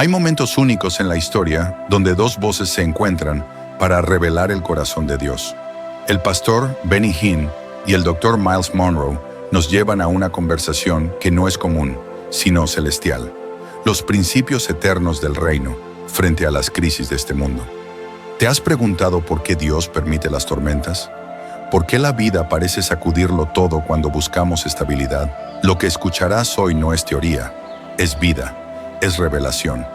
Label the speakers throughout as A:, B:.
A: Hay momentos únicos en la historia donde dos voces se encuentran para revelar el corazón de Dios. El pastor Benny Hinn y el doctor Myles Munroe nos llevan a una conversación que no es común, sino celestial. Los principios eternos del reino frente a las crisis de este mundo. ¿Te has preguntado por qué Dios permite las tormentas? ¿Por qué la vida parece sacudirlo todo cuando buscamos estabilidad? Lo que escucharás hoy no es teoría, es vida, es revelación.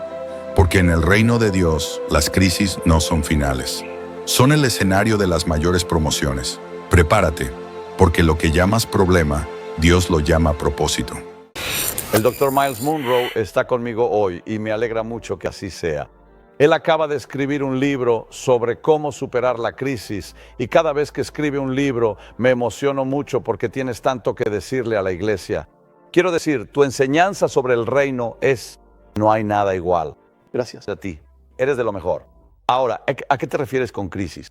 A: Porque en el reino de Dios, las crisis no son finales. Son el escenario de las mayores promociones. Prepárate, porque lo que llamas problema, Dios lo llama propósito.
B: El doctor Myles Munroe está conmigo hoy y me alegra mucho que así sea. Él acaba de escribir un libro sobre cómo superar la crisis y cada vez que escribe un libro me emociono mucho porque tienes tanto que decirle a la iglesia. Quiero decir, tu enseñanza sobre el reino no hay nada igual.
C: Gracias.
B: A ti, eres de lo mejor. Ahora, ¿a qué te refieres con crisis?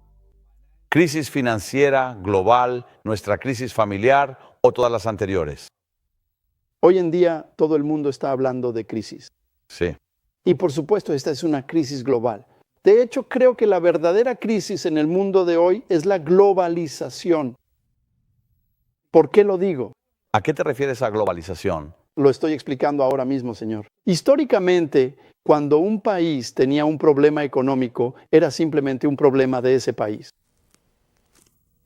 B: ¿Crisis financiera, global, nuestra crisis familiar o todas las anteriores?
C: Hoy en día todo el mundo está hablando de crisis.
B: Sí.
C: Y por supuesto, esta es una crisis global. De hecho, creo que la verdadera crisis en el mundo de hoy es la globalización. ¿Por qué lo digo?
B: ¿A qué te refieres a globalización?
C: Lo estoy explicando ahora mismo, señor. Históricamente, cuando un país tenía un problema económico, era simplemente un problema de ese país.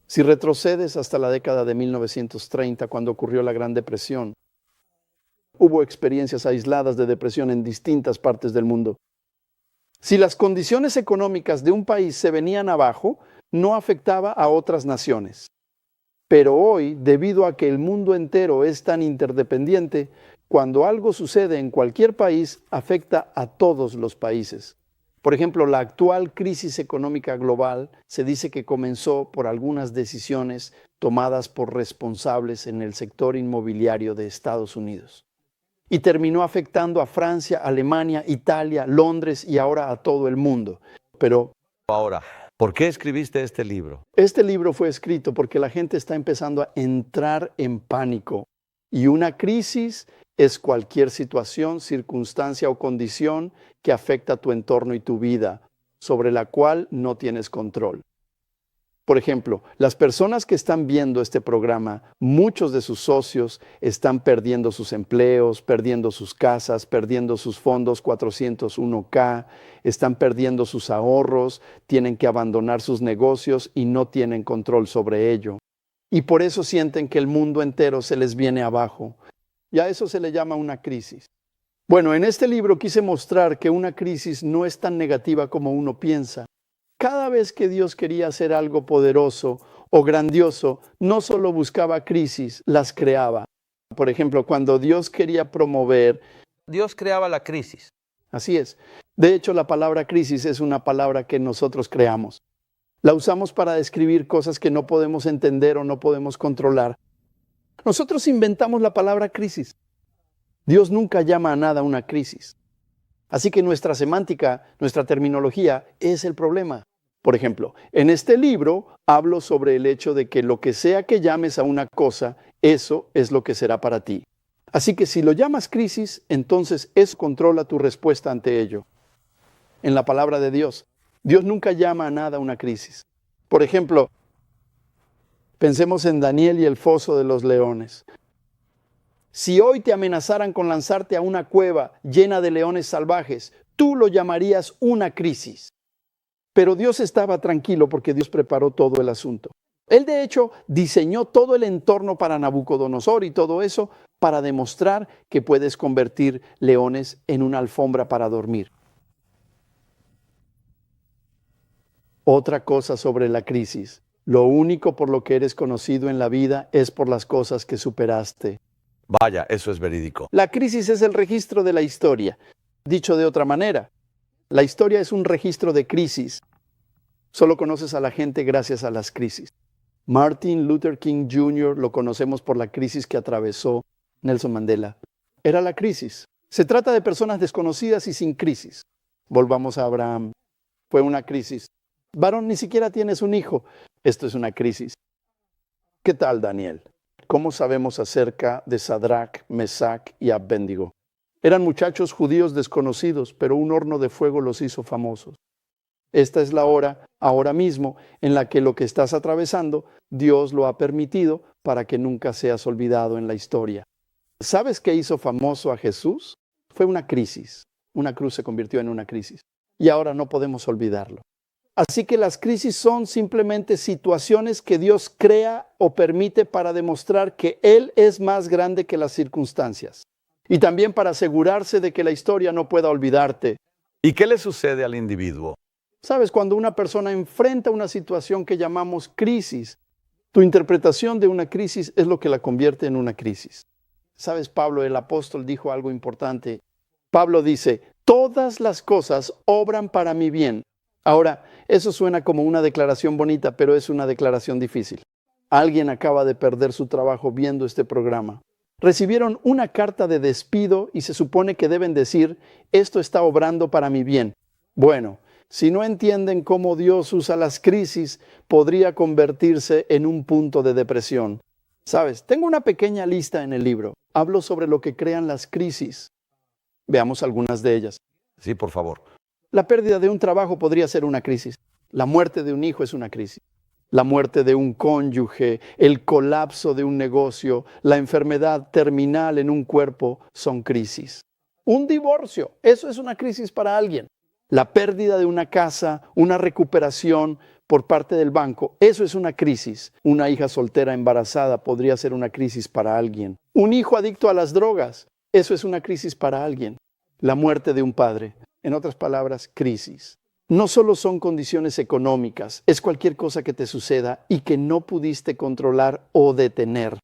C: Si retrocedes hasta la década de 1930, cuando ocurrió la Gran Depresión, hubo experiencias aisladas de depresión en distintas partes del mundo. Si las condiciones económicas de un país se venían abajo, no afectaba a otras naciones. Pero hoy, debido a que el mundo entero es tan interdependiente, cuando algo sucede en cualquier país, afecta a todos los países. Por ejemplo, la actual crisis económica global se dice que comenzó por algunas decisiones tomadas por responsables en el sector inmobiliario de Estados Unidos. Y terminó afectando a Francia, Alemania, Italia, Londres y ahora a todo el mundo. Pero
B: Ahora, ¿por qué escribiste este libro?
C: este libro fue escrito porque la gente está empezando a entrar en pánico. Y una crisis es cualquier situación, circunstancia o condición que afecta tu entorno y tu vida, sobre la cual no tienes control. Por ejemplo, las personas que están viendo este programa, muchos de sus socios están perdiendo sus empleos, perdiendo sus casas, perdiendo sus fondos 401k, están perdiendo sus ahorros, tienen que abandonar sus negocios y no tienen control sobre ello. Y por eso sienten que el mundo entero se les viene abajo. Y a eso se le llama una crisis. Bueno, en este libro quise mostrar que una crisis no es tan negativa como uno piensa. Cada vez que Dios quería hacer algo poderoso o grandioso, no solo buscaba crisis, las creaba. Por ejemplo, cuando Dios quería promover...
D: Dios creaba la crisis.
C: Así es. De hecho, la palabra crisis es una palabra que nosotros creamos. La usamos para describir cosas que no podemos entender o no podemos controlar. Nosotros inventamos la palabra crisis. Dios nunca llama a nada una crisis. Así que nuestra semántica, nuestra terminología es el problema. Por ejemplo, en este libro hablo sobre el hecho de que lo que sea que llames a una cosa, eso es lo que será para ti. Así que si lo llamas crisis, entonces eso controla tu respuesta ante ello. En la palabra de Dios, Dios nunca llama a nada una crisis. Por ejemplo, pensemos en Daniel y el foso de los leones. Si hoy te amenazaran con lanzarte a una cueva llena de leones salvajes, tú lo llamarías una crisis. Pero Dios estaba tranquilo porque Dios preparó todo el asunto. Él de hecho diseñó todo el entorno para Nabucodonosor y todo eso para demostrar que puedes convertir leones en una alfombra para dormir. Otra cosa sobre la crisis. Lo único por lo que eres conocido en la vida es por las cosas que superaste.
B: Vaya, eso es verídico.
C: La crisis es el registro de la historia. Dicho de otra manera, la historia es un registro de crisis. Solo conoces a la gente gracias a las crisis. Martin Luther King Jr. lo conocemos por la crisis que atravesó Nelson Mandela. Era la crisis. Se trata de personas desconocidas y sin crisis. Volvamos a Abraham. Fue una crisis. Varón, ni siquiera tienes un hijo. Esto es una crisis. ¿Qué tal, Daniel? ¿Cómo sabemos acerca de Sadrach, Mesach y Abednego? Eran muchachos judíos desconocidos, pero un horno de fuego los hizo famosos. Esta es la hora, ahora mismo, en la que lo que estás atravesando, Dios lo ha permitido para que nunca seas olvidado en la historia. ¿Sabes qué hizo famoso a Jesús? Fue una crisis. Una cruz se convirtió en una crisis. Y ahora no podemos olvidarlo. Así que las crisis son simplemente situaciones que Dios crea o permite para demostrar que Él es más grande que las circunstancias. Y también para asegurarse de que la historia no pueda olvidarte.
B: ¿Y qué le sucede al individuo?
C: Sabes, cuando una persona enfrenta una situación que llamamos crisis, tu interpretación de una crisis es lo que la convierte en una crisis. Sabes, Pablo, el apóstol, dijo algo importante. Pablo dice, todas las cosas obran para mi bien. Ahora, eso suena como una declaración bonita, pero es una declaración difícil. Alguien acaba de perder su trabajo viendo este programa. Recibieron una carta de despido y se supone que deben decir, esto está obrando para mi bien. Bueno, si no entienden cómo Dios usa las crisis, podría convertirse en un punto de depresión. Sabes, tengo una pequeña lista en el libro. Hablo sobre lo que crean las crisis. Veamos algunas de ellas.
B: Sí, por favor.
C: La pérdida de un trabajo podría ser una crisis. La muerte de un hijo es una crisis. La muerte de un cónyuge, el colapso de un negocio, la enfermedad terminal en un cuerpo son crisis. Un divorcio, eso es una crisis para alguien. La pérdida de una casa, una recuperación por parte del banco, eso es una crisis. Una hija soltera embarazada podría ser una crisis para alguien. Un hijo adicto a las drogas, eso es una crisis para alguien. La muerte de un padre, en otras palabras, crisis. No solo son condiciones económicas, es cualquier cosa que te suceda y que no pudiste controlar o detener.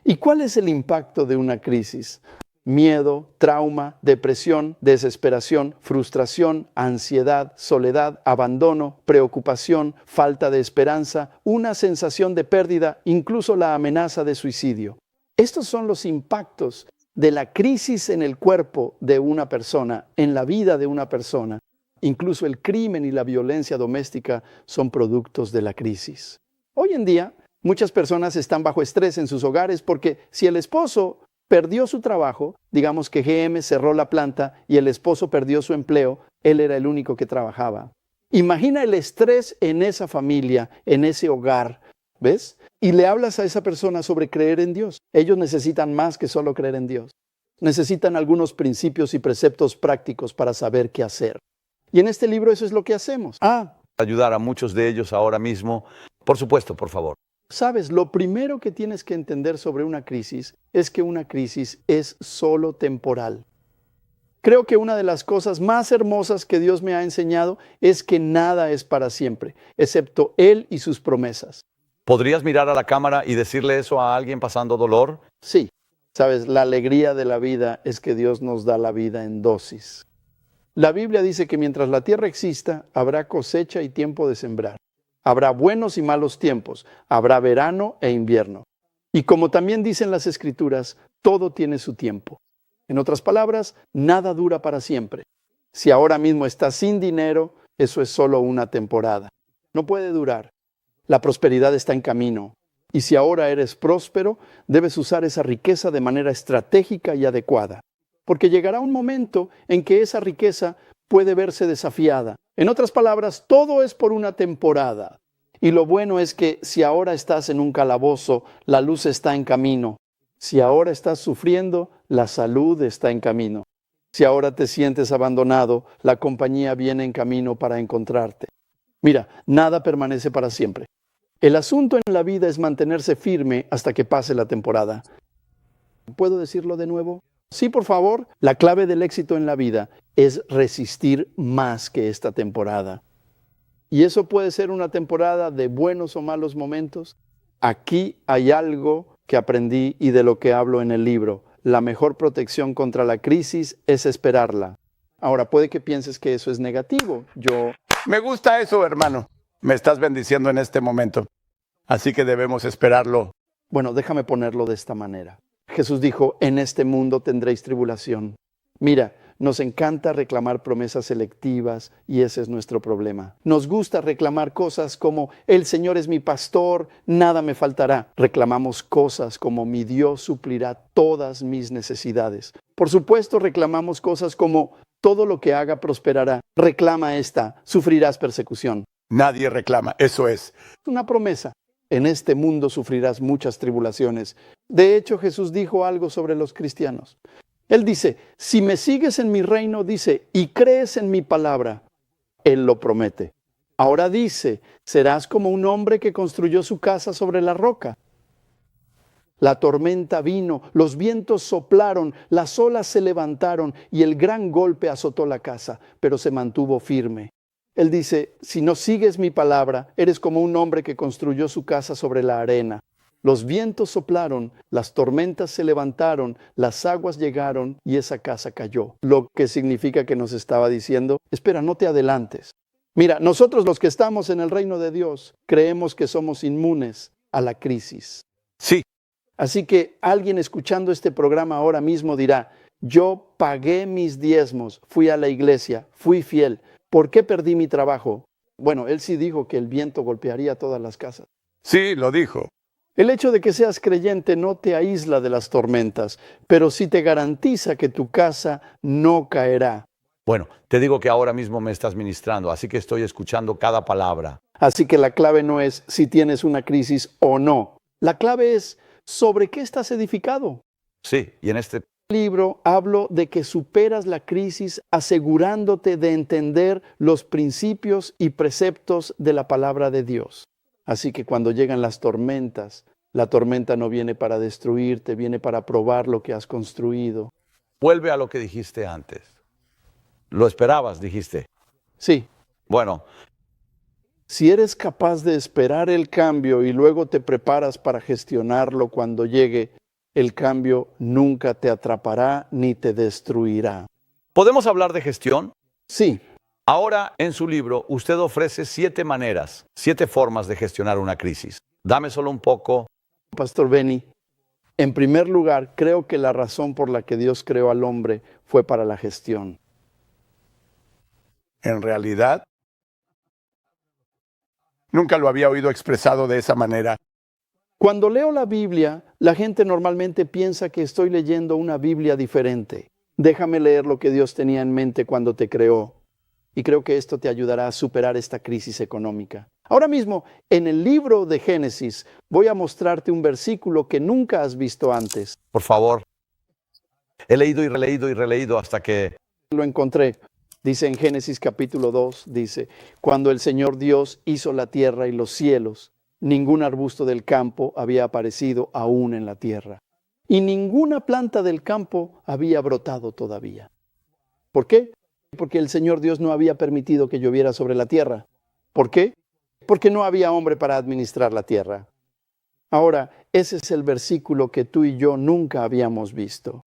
C: ¿Y cuál es el impacto de una crisis? Miedo, trauma, depresión, desesperación, frustración, ansiedad, soledad, abandono, preocupación, falta de esperanza, una sensación de pérdida, incluso la amenaza de suicidio. Estos son los impactos de la crisis en el cuerpo de una persona, en la vida de una persona. Incluso el crimen y la violencia doméstica son productos de la crisis. Hoy en día, muchas personas están bajo estrés en sus hogares porque si el esposo perdió su trabajo, digamos que GM cerró la planta y el esposo perdió su empleo, él era el único que trabajaba. Imagina el estrés en esa familia, en ese hogar, ¿ves? Y le hablas a esa persona sobre creer en Dios. Ellos necesitan más que solo creer en Dios. Necesitan algunos principios y preceptos prácticos para saber qué hacer. Y en este libro eso es lo que hacemos.
B: Ayudar a muchos de ellos ahora mismo. Por supuesto, por favor.
C: Sabes, lo primero que tienes que entender sobre una crisis es que una crisis es solo temporal. Creo que una de las cosas más hermosas que Dios me ha enseñado es que nada es para siempre, excepto Él y sus promesas.
B: ¿Podrías mirar a la cámara y decirle eso a alguien pasando dolor?
C: Sí, sabes, la alegría de la vida es que Dios nos da la vida en dosis. La Biblia dice que mientras la tierra exista, habrá cosecha y tiempo de sembrar. Habrá buenos y malos tiempos, habrá verano e invierno. Y como también dicen las Escrituras, todo tiene su tiempo. En otras palabras, nada dura para siempre. Si ahora mismo estás sin dinero, eso es solo una temporada. No puede durar. La prosperidad está en camino. Y si ahora eres próspero, debes usar esa riqueza de manera estratégica y adecuada. Porque llegará un momento en que esa riqueza puede verse desafiada. En otras palabras, todo es por una temporada. Y lo bueno es que si ahora estás en un calabozo, la luz está en camino. Si ahora estás sufriendo, la salud está en camino. Si ahora te sientes abandonado, la compañía viene en camino para encontrarte. Mira, nada permanece para siempre. El asunto en la vida es mantenerse firme hasta que pase la temporada. ¿Puedo decirlo de nuevo? Sí, por favor. La clave del éxito en la vida es resistir más que esta temporada. Y eso puede ser una temporada de buenos o malos momentos. Aquí hay algo que aprendí y de lo que hablo en el libro. La mejor protección contra la crisis es esperarla. Ahora, puede que pienses que eso es negativo.
A: Me gusta eso, hermano. Me estás bendiciendo en este momento. Así que debemos esperarlo.
C: Bueno, déjame ponerlo de esta manera. Jesús dijo, en este mundo tendréis tribulación. Mira, nos encanta reclamar promesas selectivas y ese es nuestro problema. Nos gusta reclamar cosas como, el Señor es mi pastor, nada me faltará. Reclamamos cosas como, mi Dios suplirá todas mis necesidades. Por supuesto, reclamamos cosas como todo lo que haga prosperará. Reclama esta, sufrirás persecución.
E: Nadie reclama, eso es.
C: Es una promesa. En este mundo sufrirás muchas tribulaciones. De hecho, Jesús dijo algo sobre los cristianos. Él dice, si me sigues en mi reino, dice, y crees en mi palabra, Él lo promete. Ahora dice, serás como un hombre que construyó su casa sobre la roca. La tormenta vino, los vientos soplaron, las olas se levantaron y el gran golpe azotó la casa, pero se mantuvo firme. Él dice, si no sigues mi palabra, eres como un hombre que construyó su casa sobre la arena. Los vientos soplaron, las tormentas se levantaron, las aguas llegaron y esa casa cayó. Lo que significa que nos estaba diciendo, espera, no te adelantes. Mira, nosotros los que estamos en el reino de Dios creemos que somos inmunes a la crisis.
E: Sí.
C: Así que alguien escuchando este programa ahora mismo dirá, yo pagué mis diezmos, fui a la iglesia, fui fiel. ¿Por qué perdí mi trabajo? Bueno, él sí dijo que el viento golpearía todas las casas.
E: Sí, lo dijo.
C: El hecho de que seas creyente no te aísla de las tormentas, pero sí te garantiza que tu casa no caerá.
B: Bueno, te digo que ahora mismo me estás ministrando, así que estoy escuchando cada palabra.
C: Así que la clave no es si tienes una crisis o no. La clave es sobre qué estás edificado.
B: Sí, y en este
C: Libro hablo de que superas la crisis asegurándote de entender los principios y preceptos de la palabra de Dios. Así que cuando llegan las tormentas, la tormenta no viene para destruirte, viene para probar lo que has construido.
B: vuelve a lo que dijiste antes. Lo esperabas, dijiste.
C: Sí,
B: Bueno,
C: si eres capaz de esperar el cambio y luego te preparas para gestionarlo cuando llegue, el cambio nunca te atrapará ni te destruirá.
B: ¿podemos hablar de gestión?
C: Sí,
B: Ahora, en su libro, usted ofrece 7 maneras, 7 formas de gestionar una crisis. Dame solo un poco.
C: Pastor Benny, en primer lugar, creo que la razón por la que Dios creó al hombre fue para la gestión.
E: En realidad, nunca lo había oído expresado de esa manera.
C: Cuando leo la Biblia, la gente normalmente piensa que estoy leyendo una Biblia diferente. Déjame leer lo que Dios tenía en mente cuando te creó. Y creo que esto te ayudará a superar esta crisis económica. Ahora mismo, en el libro de Génesis, voy a mostrarte un versículo que nunca has visto antes.
B: Por favor. He leído y releído hasta que...
C: Lo encontré. Dice en Génesis capítulo 2, dice, cuando el Señor Dios hizo la tierra y los cielos, ningún arbusto del campo había aparecido aún en la tierra, y ninguna planta del campo había brotado todavía. ¿Por qué? Porque el Señor Dios no había permitido que lloviera sobre la tierra. ¿Por qué? Porque no había hombre para administrar la tierra. Ahora, ese es el versículo que tú y yo nunca habíamos visto.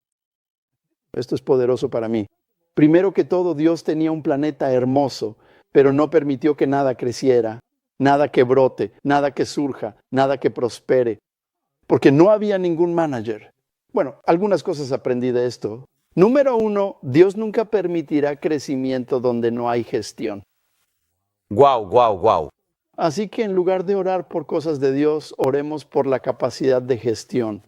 C: Esto es poderoso para mí. Primero que todo, Dios tenía un planeta hermoso, pero no permitió que nada creciera, nada que brote, nada que surja, nada que prospere, porque no había ningún manager. Bueno, algunas cosas aprendí de esto. Número 1, Dios nunca permitirá crecimiento donde no hay gestión.
B: Wow.
C: Así que en lugar de orar por cosas de Dios, oremos por la capacidad de gestión.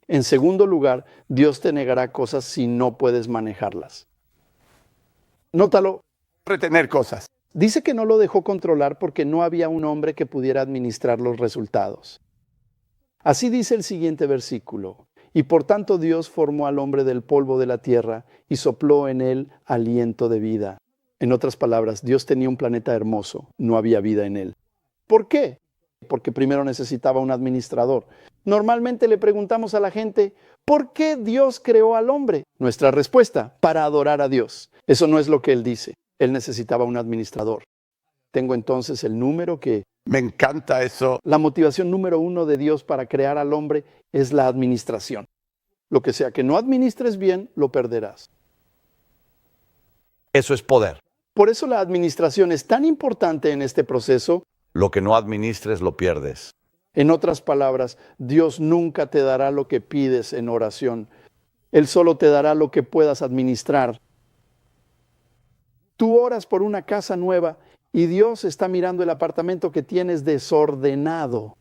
C: En segundo lugar, Dios te negará cosas si no puedes manejarlas. Nótalo.
E: Retener cosas.
C: Dice que no lo dejó controlar porque no había un hombre que pudiera administrar los resultados. Así dice el siguiente versículo. Y por tanto Dios formó al hombre del polvo de la tierra y sopló en él aliento de vida. En otras palabras, Dios tenía un planeta hermoso, no había vida en él. ¿Por qué? Porque primero necesitaba un administrador. Normalmente le preguntamos a la gente, ¿por qué Dios creó al hombre? Nuestra respuesta, para adorar a Dios. Eso no es lo que él dice. Él necesitaba un administrador. Tengo entonces el número que...
E: Me encanta eso.
C: La motivación número 1 de Dios para crear al hombre es la administración. Lo que sea que no administres bien, lo perderás.
B: Eso es poder.
C: Por eso la administración es tan importante en este proceso.
B: Lo que no administres lo pierdes.
C: En otras palabras, Dios nunca te dará lo que pides en oración. Él solo te dará lo que puedas administrar. Tú oras por una casa nueva y Dios está mirando el apartamento que tienes desordenado.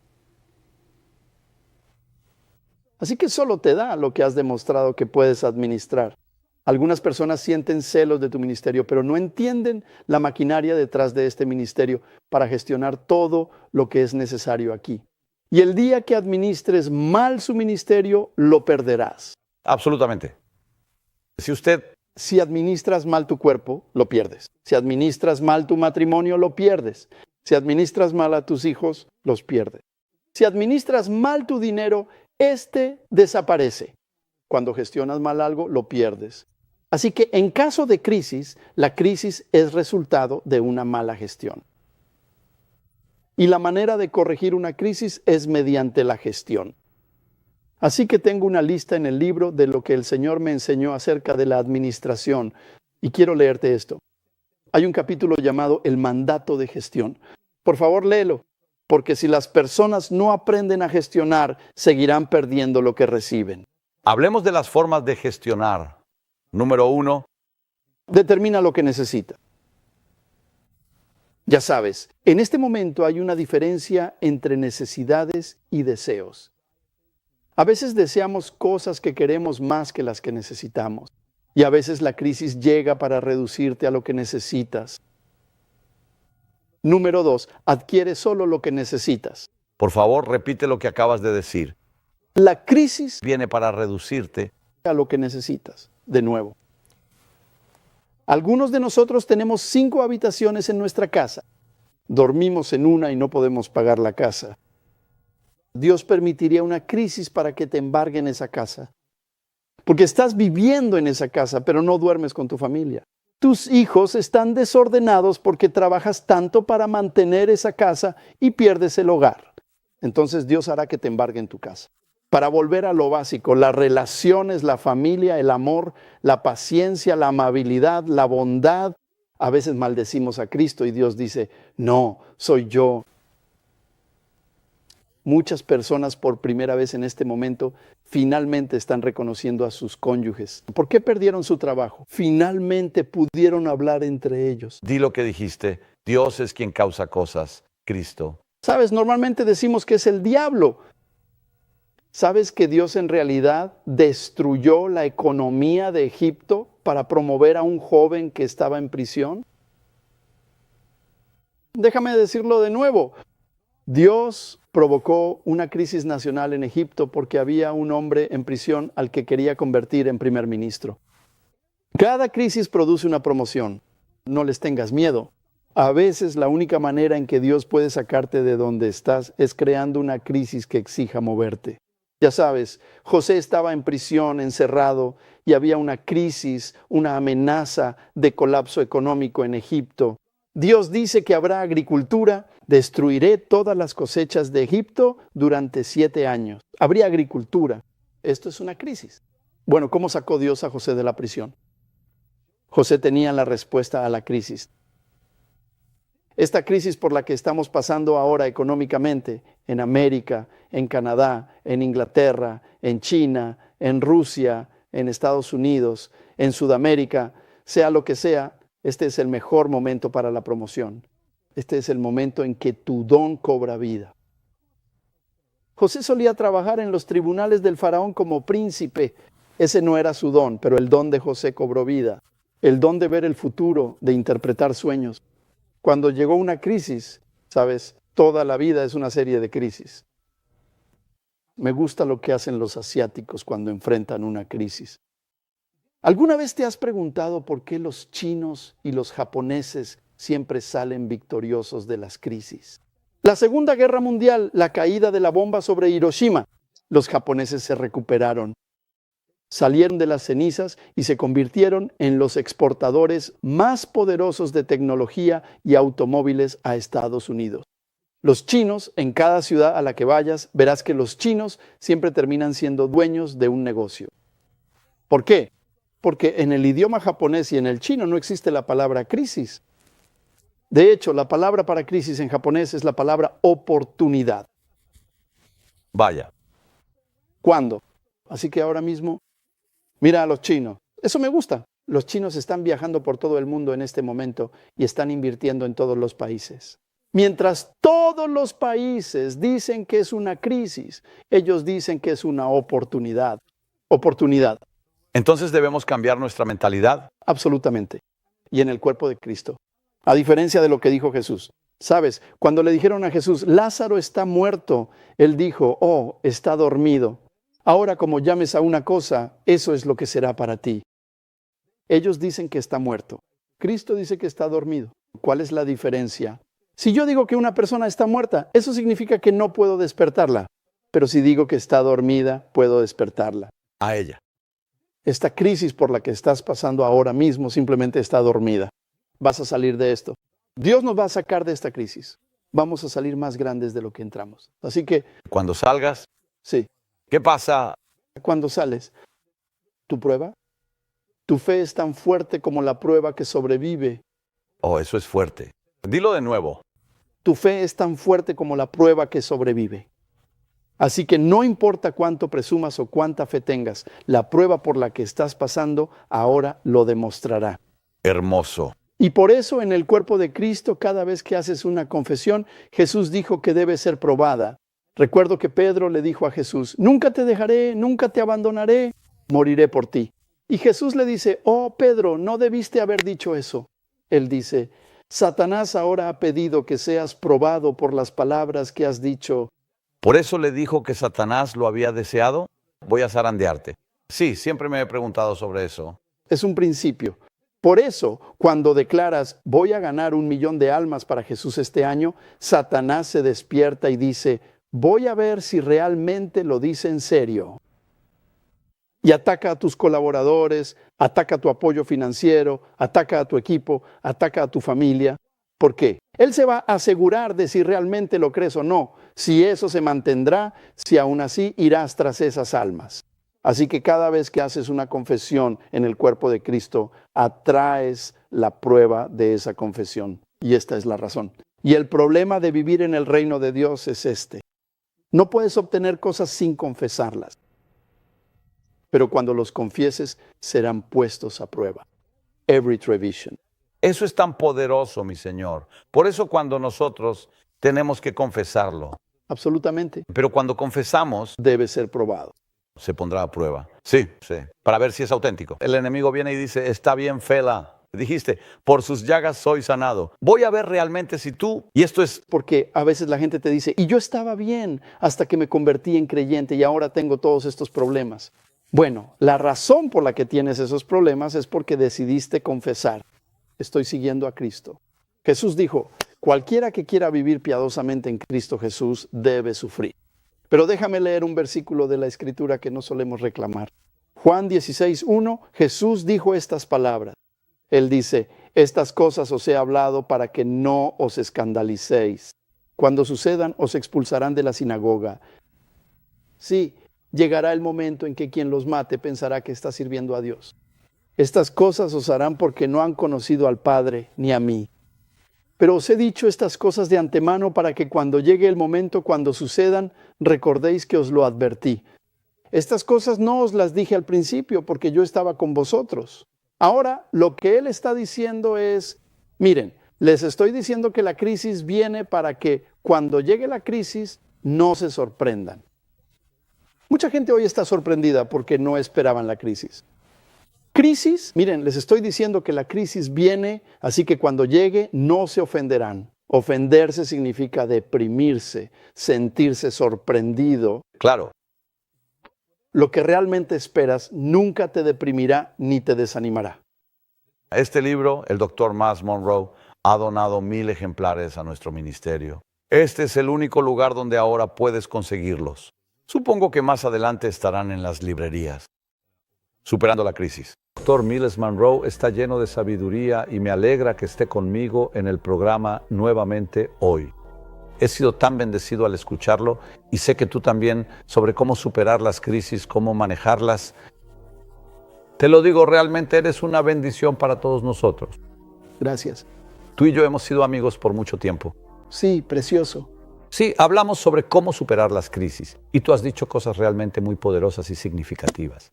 C: Así que solo te da lo que has demostrado que puedes administrar. Algunas personas sienten celos de tu ministerio, pero no entienden la maquinaria detrás de este ministerio para gestionar todo lo que es necesario aquí. Y el día que administres mal su ministerio, lo perderás.
B: Absolutamente.
C: Si administras mal tu cuerpo, lo pierdes. Si administras mal tu matrimonio, lo pierdes. Si administras mal a tus hijos, los pierdes. Si administras mal tu dinero, este desaparece. Cuando gestionas mal algo, lo pierdes. Así que en caso de crisis, la crisis es resultado de una mala gestión. Y la manera de corregir una crisis es mediante la gestión. Así que tengo una lista en el libro de lo que el Señor me enseñó acerca de la administración. Y quiero leerte esto. Hay un capítulo llamado El mandato de gestión. Por favor, léelo, porque si las personas no aprenden a gestionar, seguirán perdiendo lo que reciben.
B: Hablemos de las formas de gestionar. Número 1.
C: Determina lo que necesita. Ya sabes, en este momento hay una diferencia entre necesidades y deseos. A veces deseamos cosas que queremos más que las que necesitamos. Y a veces la crisis llega para reducirte a lo que necesitas. Número 2, adquiere solo lo que necesitas.
B: Por favor, repite lo que acabas de decir.
C: La crisis
B: Viene para reducirte
C: a lo que necesitas. De nuevo. Algunos de nosotros tenemos 5 habitaciones en nuestra casa. Dormimos en una y no podemos pagar la casa. Dios permitiría una crisis para que te embarguen esa casa. Porque estás viviendo en esa casa, pero no duermes con tu familia. Tus hijos están desordenados porque trabajas tanto para mantener esa casa y pierdes el hogar. Entonces Dios hará que te embarguen tu casa. Para volver a lo básico, las relaciones, la familia, el amor, la paciencia, la amabilidad, la bondad. A veces maldecimos a Cristo y Dios dice, no, soy yo. Muchas personas por primera vez en este momento finalmente están reconociendo a sus cónyuges. ¿Por qué perdieron su trabajo? Finalmente pudieron hablar entre ellos.
B: Di lo que dijiste. Dios es quien causa cosas. Cristo.
C: ¿Sabes? Normalmente decimos que es el diablo. ¿Sabes que Dios en realidad destruyó la economía de Egipto para promover a un joven que estaba en prisión? Déjame decirlo de nuevo. Dios provocó una crisis nacional en Egipto porque había un hombre en prisión al que quería convertir en primer ministro. Cada crisis produce una promoción. No les tengas miedo. A veces la única manera en que Dios puede sacarte de donde estás es creando una crisis que exija moverte. Ya sabes, José estaba en prisión, encerrado, y había una crisis, una amenaza de colapso económico en Egipto. Dios dice que habrá agricultura. Destruiré todas las cosechas de Egipto durante 7 años. Habría agricultura. Esto es una crisis. Bueno, ¿cómo sacó Dios a José de la prisión? José tenía la respuesta a la crisis. Esta crisis por la que estamos pasando ahora económicamente en América, en Canadá, en Inglaterra, en China, en Rusia, en Estados Unidos, en Sudamérica, sea lo que sea, este es el mejor momento para la promoción. Este es el momento en que tu don cobra vida. José solía trabajar en los tribunales del faraón como príncipe. Ese no era su don, pero el don de José cobró vida. El don de ver el futuro, de interpretar sueños. Cuando llegó una crisis, sabes, toda la vida es una serie de crisis. Me gusta lo que hacen los asiáticos cuando enfrentan una crisis. ¿Alguna vez te has preguntado por qué los chinos y los japoneses siempre salen victoriosos de las crisis? La Segunda Guerra Mundial, la caída de la bomba sobre Hiroshima, los japoneses se recuperaron. Salieron de las cenizas y se convirtieron en los exportadores más poderosos de tecnología y automóviles a Estados Unidos. Los chinos, en cada ciudad a la que vayas, verás que los chinos siempre terminan siendo dueños de un negocio. ¿Por qué? Porque en el idioma japonés y en el chino no existe la palabra crisis. De hecho, la palabra para crisis en japonés es la palabra oportunidad.
B: Vaya.
C: ¿Cuándo? Así que ahora mismo, mira a los chinos. Eso me gusta. Los chinos están viajando por todo el mundo en este momento y están invirtiendo en todos los países. Mientras todos los países dicen que es una crisis, ellos dicen que es una oportunidad. Oportunidad,
B: Entonces debemos cambiar nuestra mentalidad.
C: absolutamente. Y en el cuerpo de Cristo. A diferencia de lo que dijo Jesús. Sabes, cuando le dijeron a Jesús, Lázaro está muerto, él dijo, oh, está dormido. Ahora como llames a una cosa, eso es lo que será para ti. Ellos dicen que está muerto. Cristo dice que está dormido. ¿Cuál es la diferencia? Si yo digo que una persona está muerta, eso significa que no puedo despertarla. Pero si digo que está dormida, puedo despertarla.
B: A ella.
C: Esta crisis por la que estás pasando ahora mismo simplemente está dormida. Vas a salir de esto. Dios nos va a sacar de esta crisis. Vamos a salir más grandes de lo que entramos. Así que,
B: Cuando salgas,
C: sí,
B: ¿qué pasa?
C: cuando sales, tu prueba, tu fe es tan fuerte como la prueba que sobrevive.
B: Oh, eso es fuerte. Dilo de nuevo.
C: Tu fe es tan fuerte como la prueba que sobrevive. Así que no importa cuánto presumas o cuánta fe tengas, la prueba por la que estás pasando ahora lo demostrará.
B: Hermoso.
C: Y por eso en el cuerpo de Cristo, cada vez que haces una confesión, Jesús dijo que debe ser probada. Recuerdo que Pedro le dijo a Jesús, nunca te dejaré, nunca te abandonaré, moriré por ti. Y Jesús le dice, oh Pedro, no debiste haber dicho eso. Él dice, Satanás ahora ha pedido que seas probado por las palabras que has dicho.
B: ¿Por eso le dijo que Satanás lo había deseado? Voy a zarandearte. Sí, siempre me he preguntado sobre eso.
C: Es un principio. Por eso, cuando declaras, voy a ganar 1 millón de almas para Jesús este año, Satanás se despierta y dice, voy a ver si realmente lo dice en serio. Y ataca a tus colaboradores, ataca a tu apoyo financiero, ataca a tu equipo, ataca a tu familia. ¿Por qué? Él se va a asegurar de si realmente lo crees o no, si eso se mantendrá, si aún así irás tras esas almas. Así que cada vez que haces una confesión en el cuerpo de Cristo, atraes la prueba de esa confesión. Y esta es la razón. Y el problema de vivir en el reino de Dios es este. No puedes obtener cosas sin confesarlas. Pero cuando los confieses, serán puestos a prueba. Every revision.
B: Eso es tan poderoso, mi Señor. Por eso cuando nosotros tenemos que confesarlo.
C: Absolutamente.
B: Pero cuando confesamos,
C: Debe ser probado.
B: se pondrá a prueba. Sí, sí. Para ver si es auténtico. El enemigo viene y dice, está bien, Fela. Dijiste, por sus llagas soy sanado. Voy a ver realmente si tú... Y esto es...
C: Porque a veces la gente te dice, y yo estaba bien hasta que me convertí en creyente y ahora tengo todos estos problemas. Bueno, la razón por la que tienes esos problemas es porque decidiste confesar. Estoy siguiendo a Cristo. Jesús dijo, cualquiera que quiera vivir piadosamente en Cristo Jesús debe sufrir. Pero déjame leer un versículo de la Escritura que no solemos reclamar. Juan 16:1, Jesús dijo estas palabras. Él dice, estas cosas os he hablado para que no os escandalicéis. Cuando sucedan, os expulsarán de la sinagoga. Sí, llegará el momento en que quien los mate pensará que está sirviendo a Dios. Estas cosas os harán porque no han conocido al Padre ni a mí. Pero os he dicho estas cosas de antemano para que cuando llegue el momento, cuando sucedan, recordéis que os lo advertí. Estas cosas no os las dije al principio porque yo estaba con vosotros. Ahora, lo que él está diciendo es, miren, les estoy diciendo que la crisis viene para que cuando llegue la crisis no se sorprendan. Mucha gente hoy está sorprendida porque no esperaban la crisis. Crisis, miren, les estoy diciendo que la crisis viene, así que cuando llegue no se ofenderán. Ofenderse significa deprimirse, sentirse sorprendido.
B: Claro.
C: Lo que realmente esperas nunca te deprimirá ni te desanimará.
B: Este libro, el Dr. Miles Monroe, ha donado 1000 ejemplares a nuestro ministerio. Este es el único lugar donde ahora puedes conseguirlos. Supongo que más adelante estarán en las librerías. Superando la crisis. Dr. Miles Monroe está lleno de sabiduría y me alegra que esté conmigo en el programa nuevamente hoy. He sido tan bendecido al escucharlo y sé que tú también sobre cómo superar las crisis, cómo manejarlas. Te lo digo, realmente eres una bendición para todos nosotros.
C: Gracias.
B: Tú y yo hemos sido amigos por mucho tiempo.
C: Sí, precioso.
B: Sí, hablamos sobre cómo superar las crisis y tú has dicho cosas realmente muy poderosas y significativas.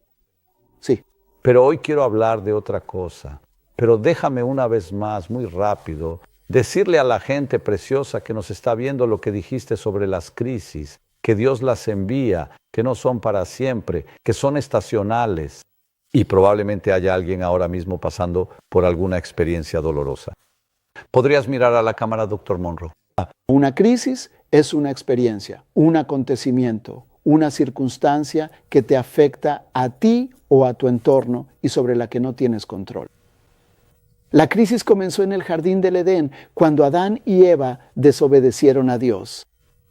C: Sí.
B: Pero hoy quiero hablar de otra cosa. Pero déjame una vez más, muy rápido, decirle a la gente preciosa que nos está viendo lo que dijiste sobre las crisis, que Dios las envía, que no son para siempre, que son estacionales. Y probablemente haya alguien ahora mismo pasando por alguna experiencia dolorosa. ¿Podrías mirar a la cámara, doctor Monroe?
C: Una crisis es una experiencia, un acontecimiento, una circunstancia que te afecta a ti o a tu entorno y sobre la que no tienes control. La crisis comenzó en el jardín del Edén, cuando Adán y Eva desobedecieron a Dios.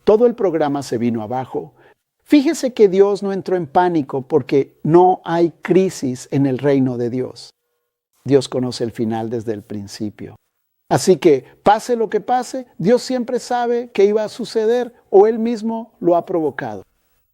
C: Todo el programa se vino abajo. Fíjese que Dios no entró en pánico porque no hay crisis en el reino de Dios. Dios conoce el final desde el principio. Así que, pase lo que pase, Dios siempre sabe qué iba a suceder o Él mismo lo ha provocado.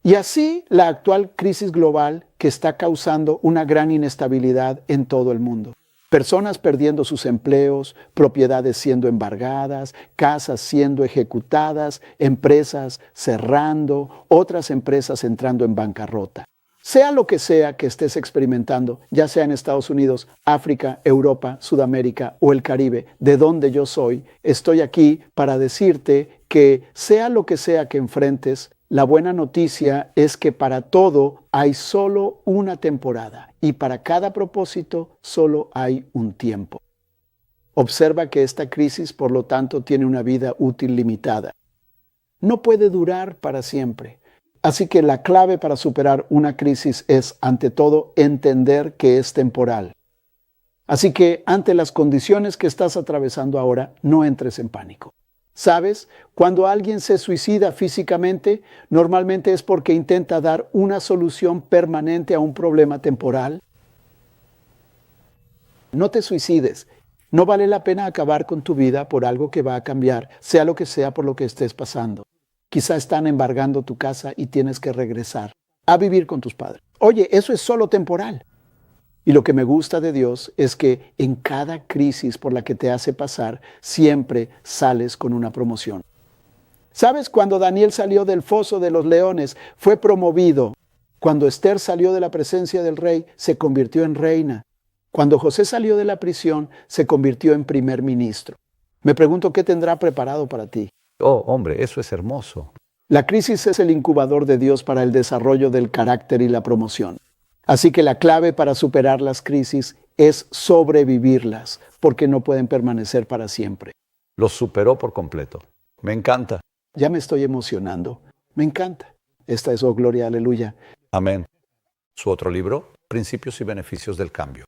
C: Y así la actual crisis global que está causando una gran inestabilidad en todo el mundo. Personas perdiendo sus empleos, propiedades siendo embargadas, casas siendo ejecutadas, empresas cerrando, otras empresas entrando en bancarrota. Sea lo que sea que estés experimentando, ya sea en Estados Unidos, África, Europa, Sudamérica o el Caribe, de donde yo soy, estoy aquí para decirte que sea lo que sea que enfrentes, la buena noticia es que para todo hay solo una temporada y para cada propósito solo hay un tiempo. Observa que esta crisis, por lo tanto, tiene una vida útil limitada. No puede durar para siempre. Así que la clave para superar una crisis es, ante todo, entender que es temporal. Así que, ante las condiciones que estás atravesando ahora, no entres en pánico. ¿Sabes? Cuando alguien se suicida físicamente, normalmente es porque intenta dar una solución permanente a un problema temporal. No te suicides. No vale la pena acabar con tu vida por algo que va a cambiar, sea lo que sea por lo que estés pasando. Quizá están embargando tu casa y tienes que regresar a vivir con tus padres. Oye, eso es solo temporal. Y lo que me gusta de Dios es que en cada crisis por la que te hace pasar, siempre sales con una promoción. ¿Sabes? Cuando Daniel salió del foso de los leones, fue promovido. Cuando Esther salió de la presencia del rey, se convirtió en reina. Cuando José salió de la prisión, se convirtió en primer ministro. Me pregunto qué tendrá preparado para ti.
B: Oh, hombre, eso es hermoso.
C: La crisis es el incubador de Dios para el desarrollo del carácter y la promoción. Así que la clave para superar las crisis es sobrevivirlas, porque no pueden permanecer para siempre.
B: Lo superó por completo. Me encanta.
C: Ya me estoy emocionando. Me encanta. Esta es, oh gloria, aleluya.
B: Amén. Su otro libro, Principios y Beneficios del Cambio.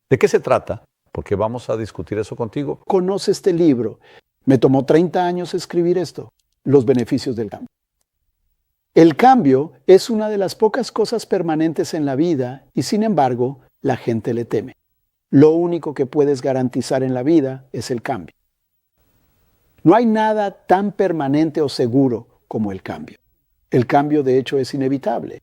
B: ¿De qué se trata? Porque vamos a discutir eso contigo.
C: Conoce este libro. Me tomó 30 años escribir esto. Los beneficios del cambio. El cambio es una de las pocas cosas permanentes en la vida y, sin embargo, la gente le teme. Lo único que puedes garantizar en la vida es el cambio. No hay nada tan permanente o seguro como el cambio. El cambio, de hecho, es inevitable.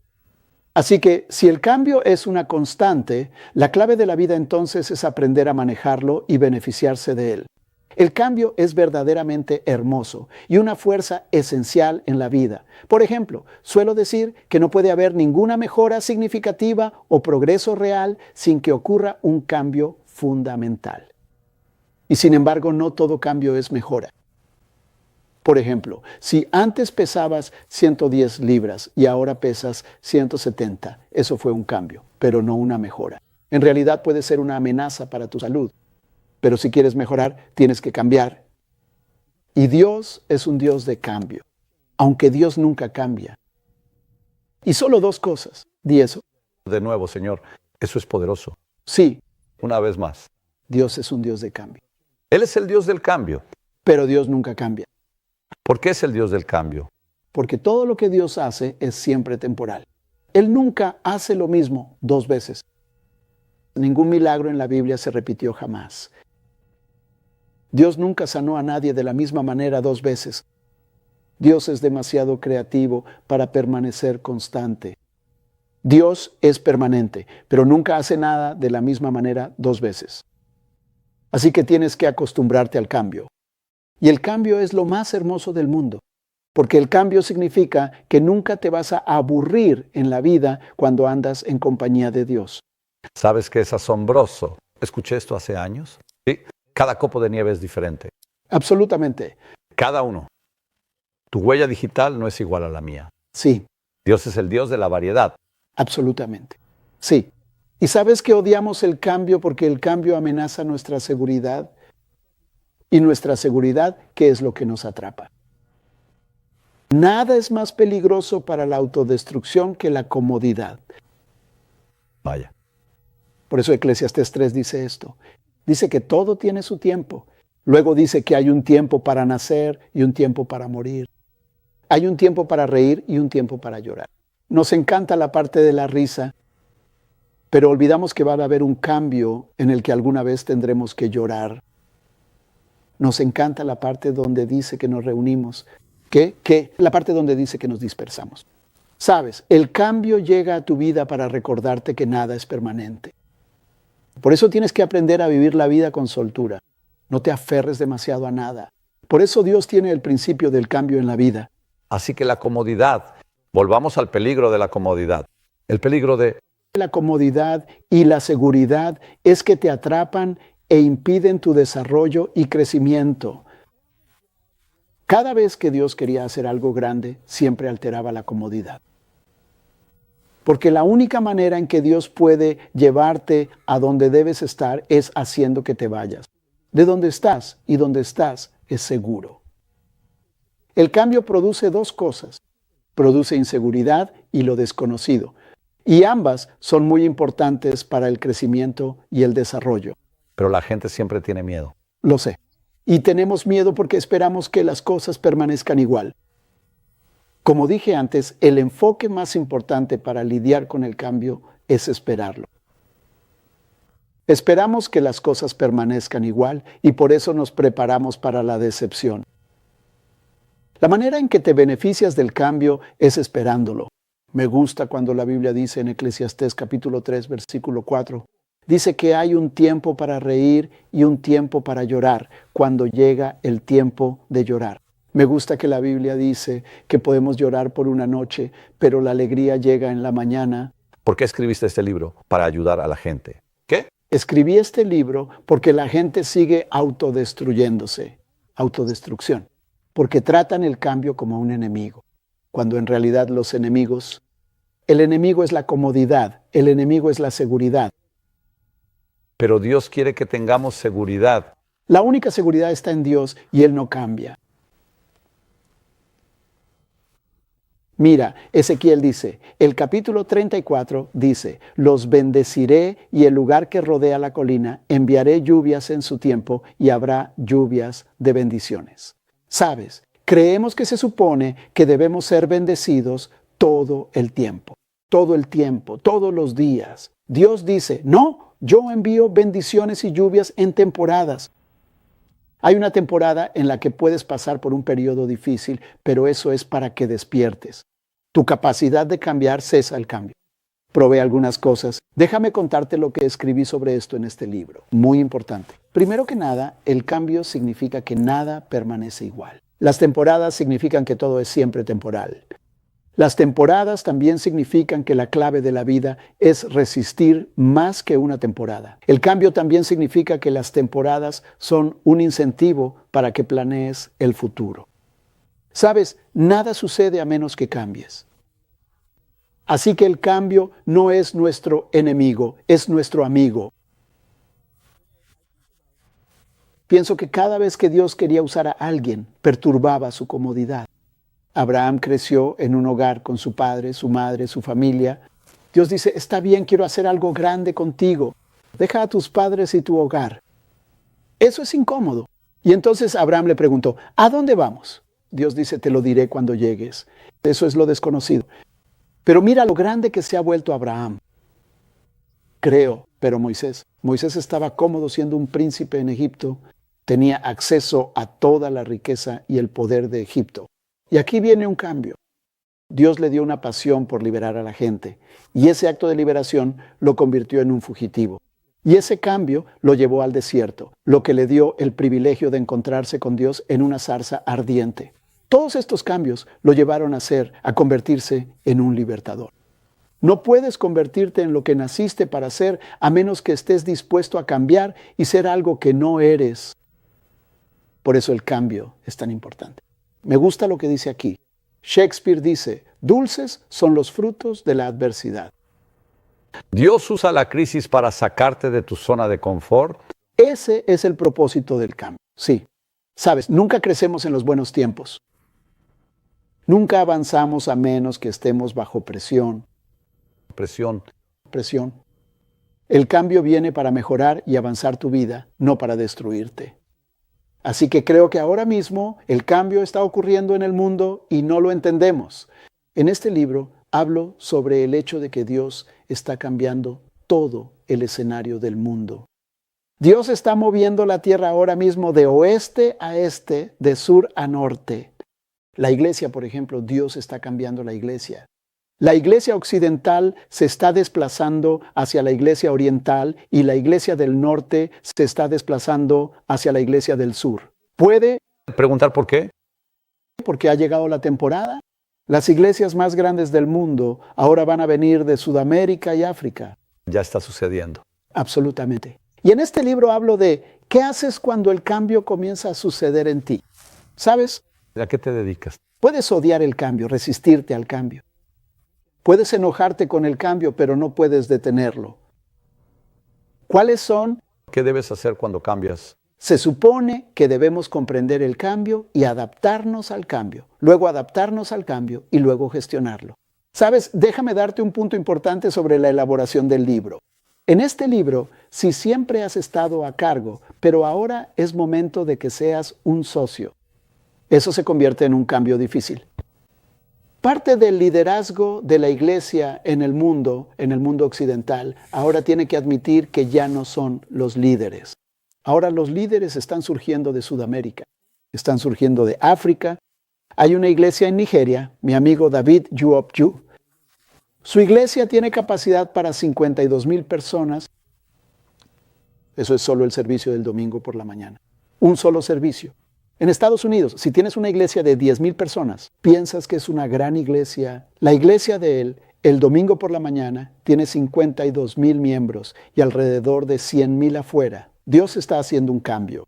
C: Así que, si el cambio es una constante, la clave de la vida entonces es aprender a manejarlo y beneficiarse de él. El cambio es verdaderamente hermoso y una fuerza esencial en la vida. Por ejemplo, suelo decir que no puede haber ninguna mejora significativa o progreso real sin que ocurra un cambio fundamental. Y sin embargo, no todo cambio es mejora. Por ejemplo, si antes pesabas 110 libras y ahora pesas 170, eso fue un cambio, pero no una mejora. En realidad puede ser una amenaza para tu salud. Pero si quieres mejorar, tienes que cambiar. Y Dios es un Dios de cambio, aunque Dios nunca cambia. Y solo dos cosas. Di eso.
B: De nuevo, Señor, eso es poderoso.
C: Sí,
B: Una vez más.
C: Dios es un Dios de cambio.
B: Él es el Dios del cambio.
C: Pero Dios nunca cambia.
B: ¿Por qué es el Dios del cambio?
C: Porque todo lo que Dios hace es siempre temporal. Él nunca hace lo mismo dos veces. Ningún milagro en la Biblia se repitió jamás. Dios nunca sanó a nadie de la misma manera dos veces. Dios es demasiado creativo para permanecer constante. Dios es permanente, pero nunca hace nada de la misma manera dos veces. Así que tienes que acostumbrarte al cambio. Y el cambio es lo más hermoso del mundo, porque el cambio significa que nunca te vas a aburrir en la vida cuando andas en compañía de Dios.
B: ¿Sabes qué es asombroso? Escuché esto hace años. Sí. Cada copo de nieve es diferente.
C: Absolutamente.
B: Cada uno. Tu huella digital no es igual a la mía.
C: Sí,
B: Dios es el Dios de la variedad.
C: absolutamente. Sí. ¿Y sabes que odiamos el cambio porque el cambio amenaza nuestra seguridad? Y nuestra seguridad, ¿qué es lo que nos atrapa? Nada es más peligroso para la autodestrucción que la comodidad.
B: Vaya.
C: Por eso Eclesiastés 3 dice esto. Dice que todo tiene su tiempo. Luego dice que hay un tiempo para nacer y un tiempo para morir. Hay un tiempo para reír y un tiempo para llorar. Nos encanta la parte de la risa, pero olvidamos que va a haber un cambio en el que alguna vez tendremos que llorar. Nos encanta la parte donde dice que nos reunimos, la parte donde dice que nos dispersamos. Sabes, el cambio llega a tu vida para recordarte que nada es permanente. Por eso tienes que aprender a vivir la vida con soltura. No te aferres demasiado a nada. Por eso Dios tiene el principio del cambio en la vida.
B: Así que la comodidad, volvamos al peligro de la comodidad. El peligro de
C: La comodidad y la seguridad es que te atrapan e impiden tu desarrollo y crecimiento. Cada vez que Dios quería hacer algo grande, siempre alteraba la comodidad. Porque la única manera en que Dios puede llevarte a donde debes estar es haciendo que te vayas. De donde estás y donde estás es seguro. El cambio produce dos cosas. Produce inseguridad y lo desconocido. Y ambas son muy importantes para el crecimiento y el desarrollo.
B: Pero la gente siempre tiene miedo.
C: Lo sé. Y tenemos miedo porque esperamos que las cosas permanezcan igual. Como dije antes, el enfoque más importante para lidiar con el cambio es esperarlo. Esperamos que las cosas permanezcan igual y por eso nos preparamos para la decepción. La manera en que te beneficias del cambio es esperándolo. Me gusta cuando la Biblia dice en Eclesiastés capítulo 3, versículo 4, dice que hay un tiempo para reír y un tiempo para llorar cuando llega el tiempo de llorar. Me gusta que la Biblia dice que podemos llorar por una noche, pero la alegría llega en la mañana.
B: ¿Por qué escribiste este libro? Para ayudar a la gente. ¿Qué?
C: Escribí este libro porque la gente sigue autodestruyéndose, autodestrucción, porque tratan el cambio como un enemigo, cuando en realidad el enemigo es la comodidad, el enemigo es la seguridad.
B: Pero Dios quiere que tengamos seguridad.
C: La única seguridad está en Dios y Él no cambia. Mira, Ezequiel dice, el capítulo 34 dice, los bendeciré y el lugar que rodea la colina, enviaré lluvias en su tiempo y habrá lluvias de bendiciones. ¿Sabes? Creemos que se supone que debemos ser bendecidos todo el tiempo, todos los días. Dios dice, no, yo envío bendiciones y lluvias en temporadas. Hay una temporada en la que puedes pasar por un periodo difícil, pero eso es para que despiertes. Tu capacidad de cambiar cesa el cambio. Probé algunas cosas. Déjame contarte lo que escribí sobre esto en este libro. Muy importante. Primero que nada, el cambio significa que nada permanece igual. Las temporadas significan que todo es siempre temporal. Las temporadas también significan que la clave de la vida es resistir más que una temporada. El cambio también significa que las temporadas son un incentivo para que planees el futuro. Sabes, nada sucede a menos que cambies. Así que el cambio no es nuestro enemigo, es nuestro amigo. Pienso que cada vez que Dios quería usar a alguien, perturbaba su comodidad. Abraham creció en un hogar con su padre, su madre, su familia. Dios dice, está bien, quiero hacer algo grande contigo. Deja a tus padres y tu hogar. Eso es incómodo. Y entonces Abraham le preguntó, ¿a dónde vamos? Dios dice, te lo diré cuando llegues. Eso es lo desconocido. Pero mira lo grande que se ha vuelto Abraham. Creo, pero Moisés estaba cómodo siendo un príncipe en Egipto. Tenía acceso a toda la riqueza y el poder de Egipto. Y aquí viene un cambio. Dios le dio una pasión por liberar a la gente, y ese acto de liberación lo convirtió en un fugitivo. Y ese cambio lo llevó al desierto, lo que le dio el privilegio de encontrarse con Dios en una zarza ardiente. Todos estos cambios lo llevaron a convertirse en un libertador. No puedes convertirte en lo que naciste para ser a menos que estés dispuesto a cambiar y ser algo que no eres. Por eso el cambio es tan importante. Me gusta lo que dice aquí. Shakespeare dice, dulces son los frutos de la adversidad.
B: Dios usa la crisis para sacarte de tu zona de confort.
C: Ese es el propósito del cambio. Sí. Sabes, nunca crecemos en los buenos tiempos. Nunca avanzamos a menos que estemos bajo presión.
B: Presión.
C: El cambio viene para mejorar y avanzar tu vida, no para destruirte. Así que creo que ahora mismo el cambio está ocurriendo en el mundo y no lo entendemos. En este libro hablo sobre el hecho de que Dios está cambiando todo el escenario del mundo. Dios está moviendo la tierra ahora mismo de oeste a este, de sur a norte. La iglesia, por ejemplo, Dios está cambiando la iglesia. La iglesia occidental se está desplazando hacia la iglesia oriental y la iglesia del norte se está desplazando hacia la iglesia del sur. ¿Puede?
B: ¿Preguntar por qué?
C: Porque ha llegado la temporada. Las iglesias más grandes del mundo ahora van a venir de Sudamérica y África.
B: Ya está sucediendo.
C: Absolutamente. Y en este libro hablo de qué haces cuando el cambio comienza a suceder en ti. ¿Sabes?
B: ¿A qué te dedicas?
C: Puedes odiar el cambio, resistirte al cambio. Puedes enojarte con el cambio, pero no puedes detenerlo. ¿Cuáles son?
B: ¿Qué debes hacer cuando cambias?
C: Se supone que debemos comprender el cambio y adaptarnos al cambio, luego adaptarnos al cambio y luego gestionarlo. ¿Sabes? Déjame darte un punto importante sobre la elaboración del libro. En este libro, si siempre has estado a cargo, pero ahora es momento de que seas un socio. Eso se convierte en un cambio difícil. Parte del liderazgo de la iglesia en el mundo occidental, ahora tiene que admitir que ya no son los líderes. Ahora los líderes están surgiendo de Sudamérica, están surgiendo de África. Hay una iglesia en Nigeria, mi amigo David Yuopju. Su iglesia tiene capacidad para 52,000 personas. Eso es solo el servicio del domingo por la mañana. Un solo servicio. En Estados Unidos, si tienes una iglesia de 10,000 personas, piensas que es una gran iglesia. La iglesia de él, el domingo por la mañana, tiene 52,000 miembros y alrededor de 100,000 afuera. Dios está haciendo un cambio.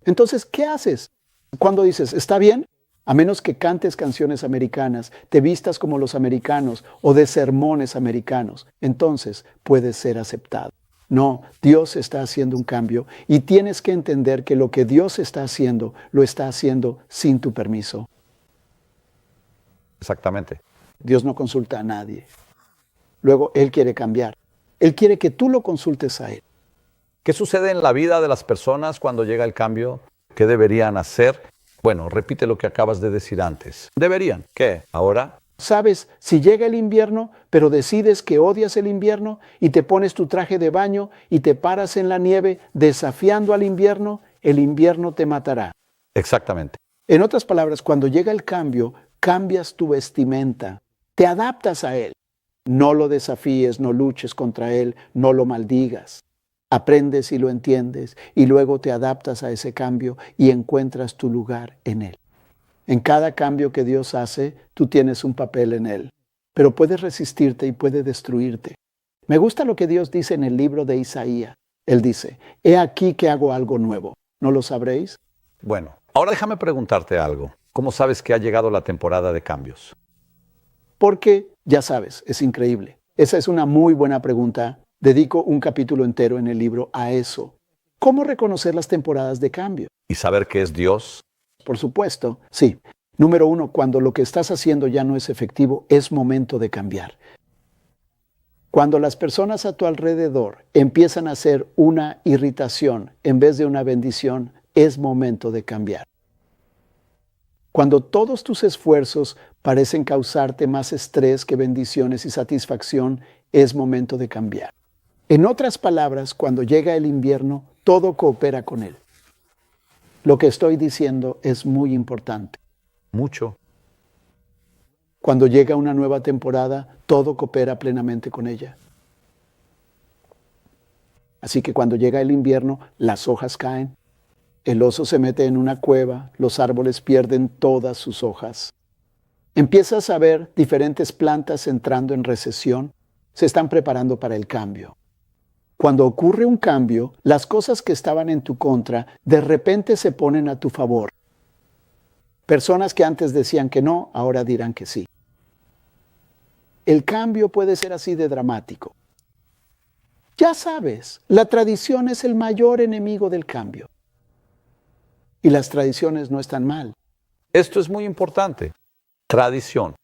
C: Entonces, ¿qué haces? Cuando dices, ¿está bien? A menos que cantes canciones americanas, te vistas como los americanos o de sermones americanos, entonces puedes ser aceptado. No, Dios está haciendo un cambio y tienes que entender que lo que Dios está haciendo, lo está haciendo sin tu permiso.
B: Exactamente.
C: Dios no consulta a nadie. Luego, Él quiere cambiar. Él quiere que tú lo consultes a Él.
B: ¿Qué sucede en la vida de las personas cuando llega el cambio? ¿Qué deberían hacer? Bueno, repite lo que acabas de decir antes. ¿Deberían? ¿Qué? ¿Ahora?
C: Sabes, si llega el invierno, pero decides que odias el invierno y te pones tu traje de baño y te paras en la nieve desafiando al invierno, el invierno te matará.
B: Exactamente.
C: En otras palabras, cuando llega el cambio, cambias tu vestimenta, te adaptas a él. No lo desafíes, no luches contra él, no lo maldigas. Aprendes y lo entiendes y luego te adaptas a ese cambio y encuentras tu lugar en él. En cada cambio que Dios hace, tú tienes un papel en él, pero puedes resistirte y puede destruirte. Me gusta lo que Dios dice en el libro de Isaías. Él dice, he aquí que hago algo nuevo. ¿No lo sabréis?
B: Bueno, ahora déjame preguntarte algo. ¿Cómo sabes que ha llegado la temporada de cambios?
C: Porque, ya sabes, es increíble. Esa es una muy buena pregunta. Dedico un capítulo entero en el libro a eso. ¿Cómo reconocer las temporadas de cambio?
B: ¿Y saber qué es Dios?
C: Por supuesto, sí. Número 1, cuando lo que estás haciendo ya no es efectivo, es momento de cambiar. Cuando las personas a tu alrededor empiezan a hacer una irritación en vez de una bendición, es momento de cambiar. Cuando todos tus esfuerzos parecen causarte más estrés que bendiciones y satisfacción, es momento de cambiar. En otras palabras, cuando llega el invierno, todo coopera con él. Lo que estoy diciendo es muy importante.
B: Mucho.
C: Cuando llega una nueva temporada, todo coopera plenamente con ella. Así que cuando llega el invierno, las hojas caen. El oso se mete en una cueva, los árboles pierden todas sus hojas. Empiezas a ver diferentes plantas entrando en recesión, se están preparando para el cambio. Cuando ocurre un cambio, las cosas que estaban en tu contra de repente se ponen a tu favor. Personas que antes decían que no, ahora dirán que sí. El cambio puede ser así de dramático. Ya sabes, la tradición es el mayor enemigo del cambio. Y las tradiciones no están mal.
B: Esto es muy importante. Tradición.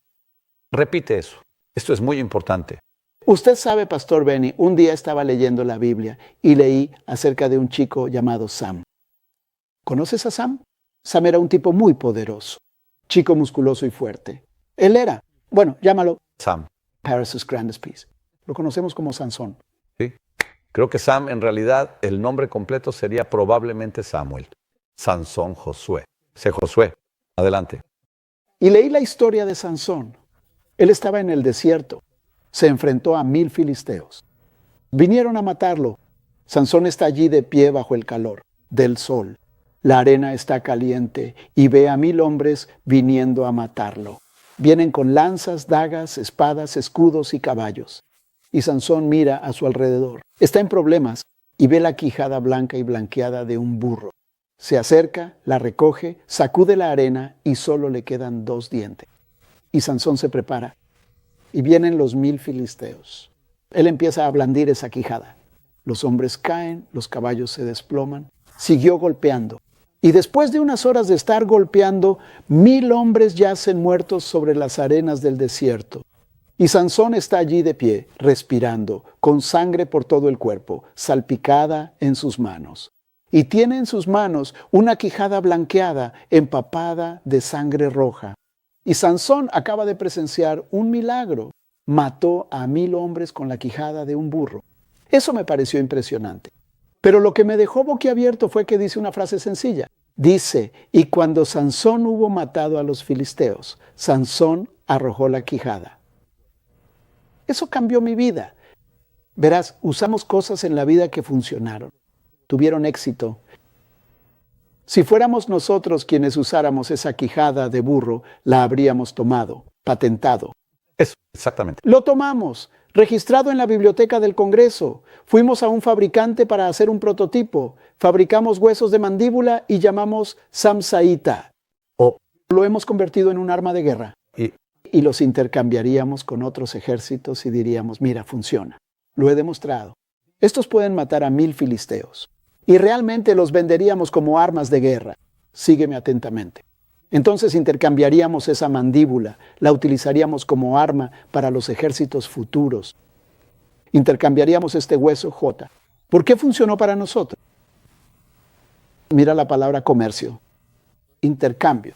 B: Repite eso. Esto es muy importante.
C: Usted sabe, Pastor Benny, un día estaba leyendo la Biblia y leí acerca de un chico llamado Sam. ¿Conoces a Sam? Sam era un tipo muy poderoso, chico musculoso y fuerte. Él era, bueno, llámalo
B: Sam.
C: Paris' Grandest Piece. Lo conocemos como Sansón.
B: ¿Sí? Creo que Sam, en realidad, el nombre completo sería probablemente Samuel. Sansón Josué. Josué. Adelante.
C: Y leí la historia de Sansón. Él estaba en el desierto. Se enfrentó a 1000 filisteos. Vinieron a matarlo. Sansón está allí de pie bajo el calor del sol. La arena está caliente y ve a 1000 hombres viniendo a matarlo. Vienen con lanzas, dagas, espadas, escudos y caballos. Y Sansón mira a su alrededor. Está en problemas y ve la quijada blanca y blanqueada de un burro. Se acerca, la recoge, sacude la arena y solo le quedan 2 dientes. Y Sansón se prepara. Y vienen los 1000 filisteos. Él empieza a blandir esa quijada. Los hombres caen, los caballos se desploman. Siguió golpeando. Y después de unas horas de estar golpeando, 1000 hombres yacen muertos sobre las arenas del desierto. Y Sansón está allí de pie, respirando, con sangre por todo el cuerpo, salpicada en sus manos. Y tiene en sus manos una quijada blanqueada, empapada de sangre roja. Y Sansón acaba de presenciar un milagro. Mató a 1000 hombres con la quijada de un burro. Eso me pareció impresionante. Pero lo que me dejó boquiabierto fue que dice una frase sencilla. Dice, y cuando Sansón hubo matado a los filisteos, Sansón arrojó la quijada. Eso cambió mi vida. Verás, usamos cosas en la vida que funcionaron, tuvieron éxito. Si fuéramos nosotros quienes usáramos esa quijada de burro, la habríamos tomado, patentado.
B: Eso, exactamente.
C: Lo tomamos, registrado en la biblioteca del Congreso. Fuimos a un fabricante para hacer un prototipo. Fabricamos huesos de mandíbula y llamamos Samsaita. O lo hemos convertido en un arma de guerra. Y los intercambiaríamos con otros ejércitos y diríamos, mira, funciona. Lo he demostrado. Estos pueden matar a 1000 filisteos. Y realmente los venderíamos como armas de guerra. Sígueme atentamente. Entonces intercambiaríamos esa mandíbula, la utilizaríamos como arma para los ejércitos futuros. Intercambiaríamos este hueso J. ¿Por qué funcionó para nosotros? Mira la palabra comercio. Intercambio.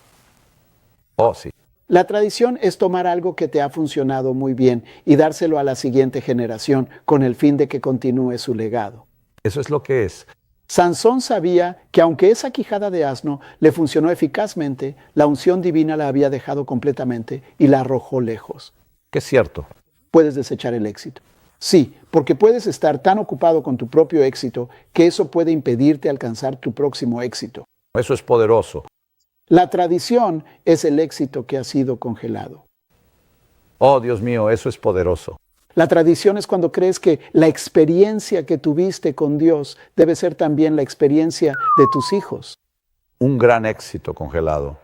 B: Oh, sí.
C: La tradición es tomar algo que te ha funcionado muy bien y dárselo a la siguiente generación con el fin de que continúe su legado.
B: Eso es lo que es.
C: Sansón sabía que aunque esa quijada de asno le funcionó eficazmente, la unción divina la había dejado completamente y la arrojó lejos.
B: Que es cierto.
C: Puedes desechar el éxito. Sí, porque puedes estar tan ocupado con tu propio éxito que eso puede impedirte alcanzar tu próximo éxito.
B: Eso es poderoso.
C: La tradición es el éxito que ha sido congelado.
B: Oh, Dios mío, eso es poderoso.
C: La tradición es cuando crees que la experiencia que tuviste con Dios debe ser también la experiencia de tus hijos.
B: Un gran éxito congelado.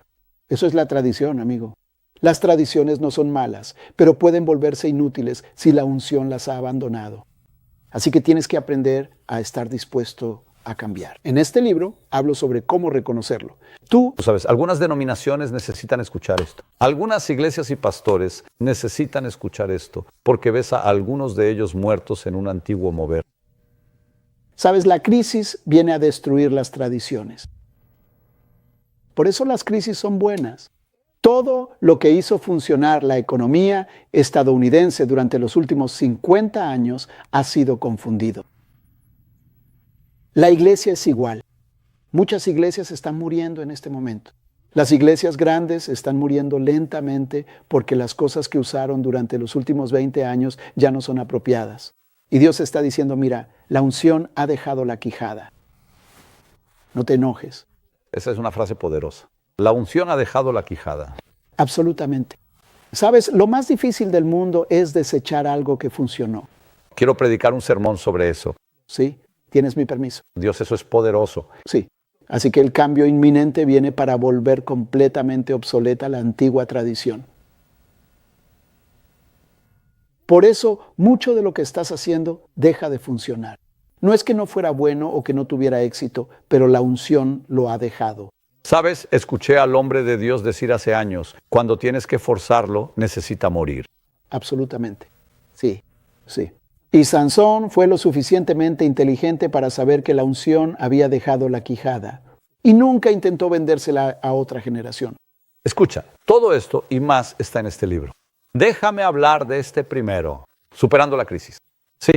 C: Eso es la tradición, amigo. Las tradiciones no son malas, pero pueden volverse inútiles si la unción las ha abandonado. Así que tienes que aprender a estar dispuesto a cambiar. En este libro hablo sobre cómo reconocerlo. Tú
B: sabes, algunas denominaciones necesitan escuchar esto. Algunas iglesias y pastores necesitan escuchar esto porque ves a algunos de ellos muertos en un antiguo mover.
C: sabes, la crisis viene a destruir las tradiciones. Por eso las crisis son buenas. Todo lo que hizo funcionar la economía estadounidense durante los últimos 50 años ha sido confundido. La iglesia es igual. Muchas iglesias están muriendo en este momento. Las iglesias grandes están muriendo lentamente porque las cosas que usaron durante los últimos 20 años ya no son apropiadas. Y Dios está diciendo, mira, la unción ha dejado la quijada. No te enojes.
B: Esa es una frase poderosa. La unción ha dejado la quijada.
C: Absolutamente. Sabes, lo más difícil del mundo es desechar algo que funcionó.
B: Quiero predicar un sermón sobre eso.
C: ¿sí? ¿Tienes mi permiso?
B: Dios, eso es poderoso.
C: Sí. Así que el cambio inminente viene para volver completamente obsoleta la antigua tradición. Por eso, mucho de lo que estás haciendo deja de funcionar. No es que no fuera bueno o que no tuviera éxito, pero la unción lo ha dejado.
B: ¿Sabes? Escuché al hombre de Dios decir hace años, cuando tienes que forzarlo, necesita morir.
C: Absolutamente. Sí, sí. Y Sansón fue lo suficientemente inteligente para saber que la unción había dejado la quijada y nunca intentó vendérsela a otra generación.
B: Escucha, todo esto y más está en este libro. Déjame hablar de este primero, Superando la Crisis. Sí,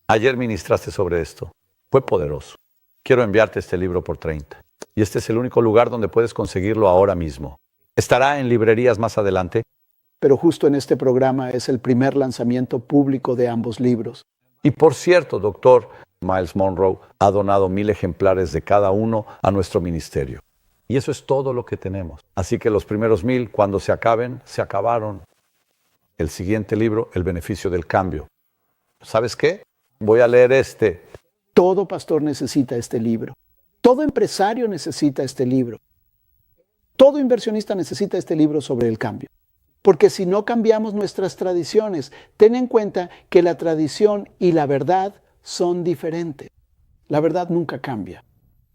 B: ayer ministraste sobre esto. Fue poderoso. Quiero enviarte este libro por 30. Y este es el único lugar donde puedes conseguirlo ahora mismo. Estará en librerías más adelante.
C: Pero justo en este programa es el primer lanzamiento público de ambos libros.
B: Y por cierto, doctor Miles Monroe ha donado 1000 ejemplares de cada uno a nuestro ministerio. Y eso es todo lo que tenemos. Así que los primeros 1000, cuando se acaben, se acabaron. El siguiente libro, El beneficio del cambio. ¿Sabes qué? Voy a leer este.
C: Todo pastor necesita este libro. Todo empresario necesita este libro. Todo inversionista necesita este libro sobre el cambio. Porque si no cambiamos nuestras tradiciones, ten en cuenta que la tradición y la verdad son diferentes. La verdad nunca cambia.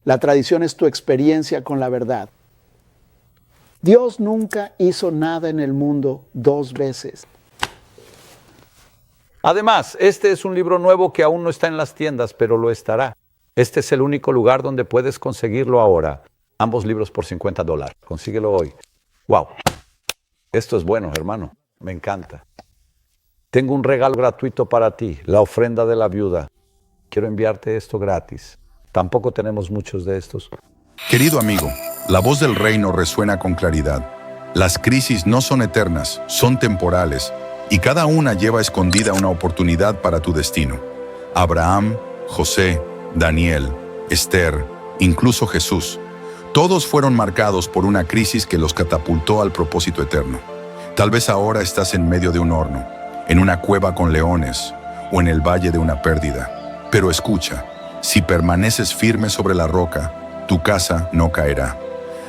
C: La tradición es tu experiencia con la verdad. Dios nunca hizo nada en el mundo 2 veces.
B: Además, este es un libro nuevo que aún no está en las tiendas, pero lo estará. Este es el único lugar donde puedes conseguirlo ahora. Ambos libros por $50. Consíguelo hoy. ¡Wow! Esto es bueno, hermano. Me encanta. Tengo un regalo gratuito para ti, la ofrenda de la viuda. Quiero enviarte esto gratis. Tampoco tenemos muchos de estos.
A: Querido amigo, la voz del reino resuena con claridad. Las crisis no son eternas, son temporales, y cada una lleva escondida una oportunidad para tu destino. Abraham, José, Daniel, Esther, incluso Jesús. Todos fueron marcados por una crisis que los catapultó al propósito eterno. Tal vez ahora estás en medio de un horno, en una cueva con leones o en el valle de una pérdida. Pero escucha, si permaneces firme sobre la roca, tu casa no caerá.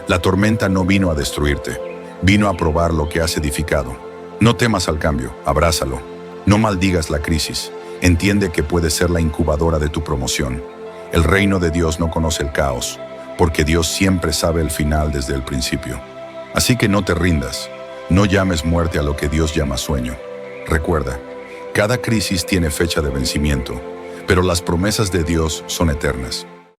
A: La tormenta no vino a destruirte, vino a probar lo que has edificado. No temas al cambio, abrázalo. No maldigas la crisis, entiende que puede ser la incubadora de tu promoción. El reino de Dios no conoce el caos, porque Dios siempre sabe el final desde el principio. Así que no te rindas, no llames muerte a lo que Dios llama sueño. Recuerda, cada crisis tiene fecha de vencimiento, pero las promesas de Dios son eternas.